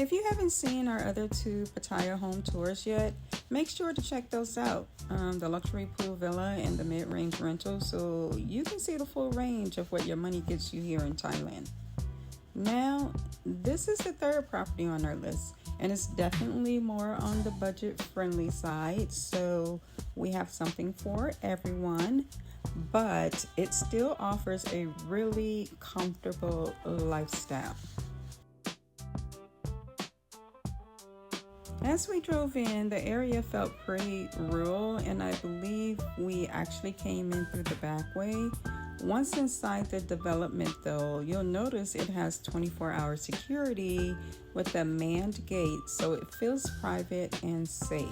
If you haven't seen our other two Pattaya home tours yet, make sure to check those out. The luxury pool villa and the mid-range rental, so you can see the full range of what your money gets you here in Thailand. Now, this is the third property on our list, and it's definitely more on the budget-friendly side, so we have something for everyone, but it still offers a really comfortable lifestyle. As we drove in, the area felt pretty rural, and I believe we actually came in through the back way. Once inside the development though, you'll notice it has 24-hour security with a manned gate, so it feels private and safe.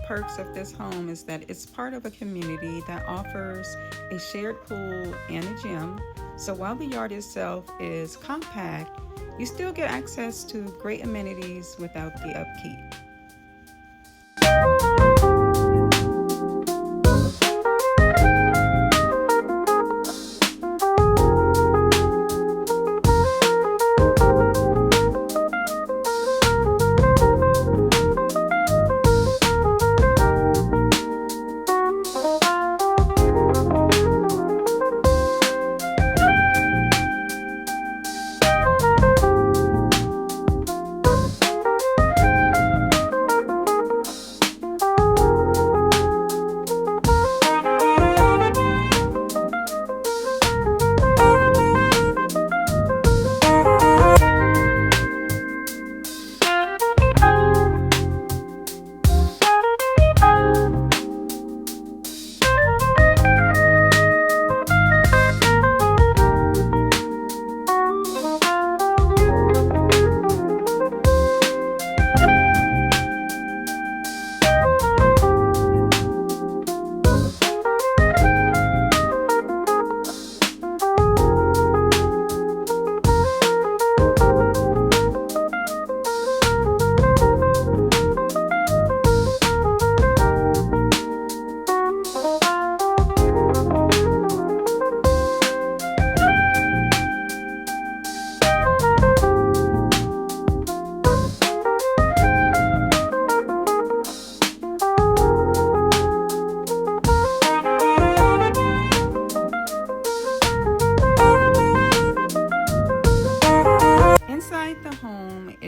Perks of this home is that it's part of a community that offers a shared pool and a gym. So while the yard itself is compact, you still get access to great amenities without the upkeep.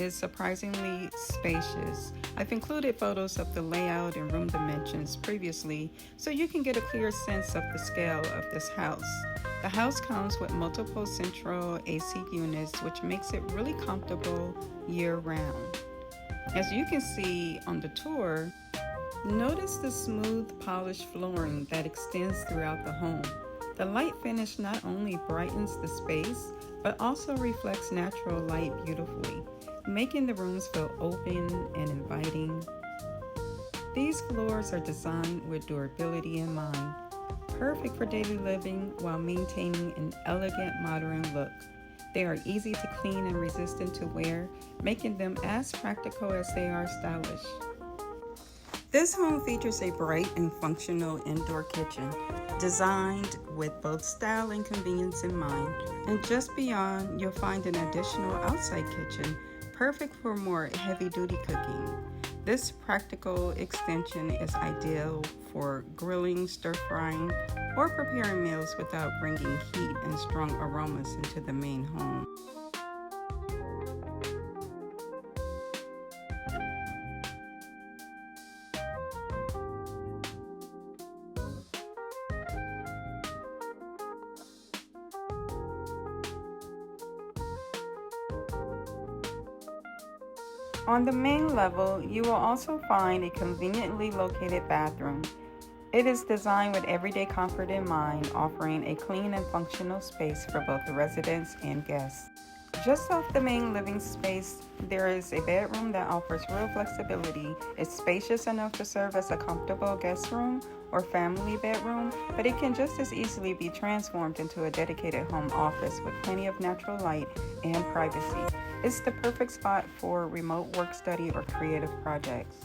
Surprisingly spacious. I've included photos of the layout and room dimensions previously so you can get a clear sense of the scale of this house. The house comes with multiple central AC units, which makes it really comfortable year-round. As you can see on the tour, notice the smooth polished flooring that extends throughout the home. The light finish not only brightens the space, but also reflects natural light beautifully, making the rooms feel open and inviting. These floors are designed with durability in mind, perfect for daily living while maintaining an elegant modern look. They are easy to clean and resistant to wear, making them as practical as they are stylish. This home features a bright and functional indoor kitchen, designed with both style and convenience in mind. And just beyond, you'll find an additional outside kitchen perfect for more heavy-duty cooking. This practical extension is ideal for grilling, stir-frying, or preparing meals without bringing heat and strong aromas into the main home. On the main level, you will also find a conveniently located bathroom. It is designed with everyday comfort in mind, offering a clean and functional space for both the residents and guests. Just off the main living space, there is a bedroom that offers real flexibility. It's spacious enough to serve as a comfortable guest room or family bedroom, but it can just as easily be transformed into a dedicated home office with plenty of natural light and privacy. It's the perfect spot for remote work, study, or creative projects.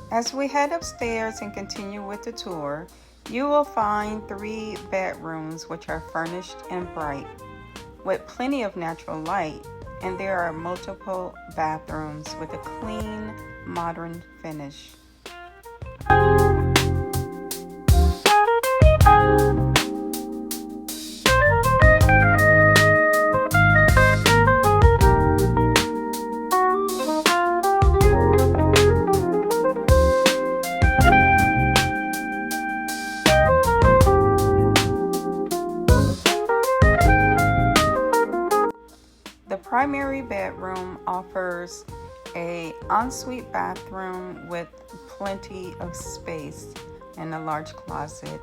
As we head upstairs and continue with the tour, you will find 3 bedrooms which are furnished and bright, with plenty of natural light, and there are multiple bathrooms with a clean, modern finish. The primary bedroom offers an ensuite bathroom with plenty of space and a large closet.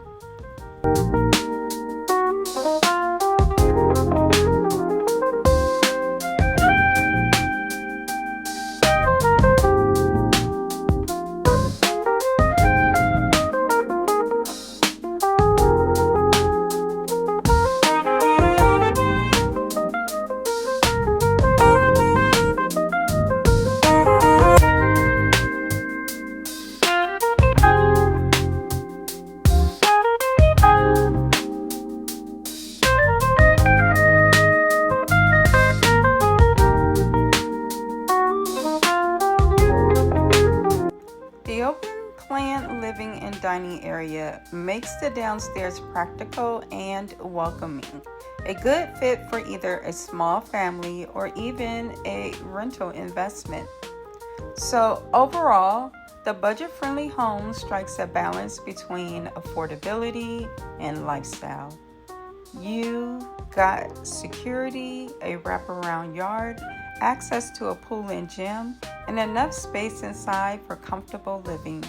The open-plan living and dining area makes the downstairs practical and welcoming, a good fit for either a small family or even a rental investment. So overall, the budget-friendly home strikes a balance between affordability and lifestyle. You got security, a wraparound yard, access to a pool and gym, and enough space inside for comfortable living.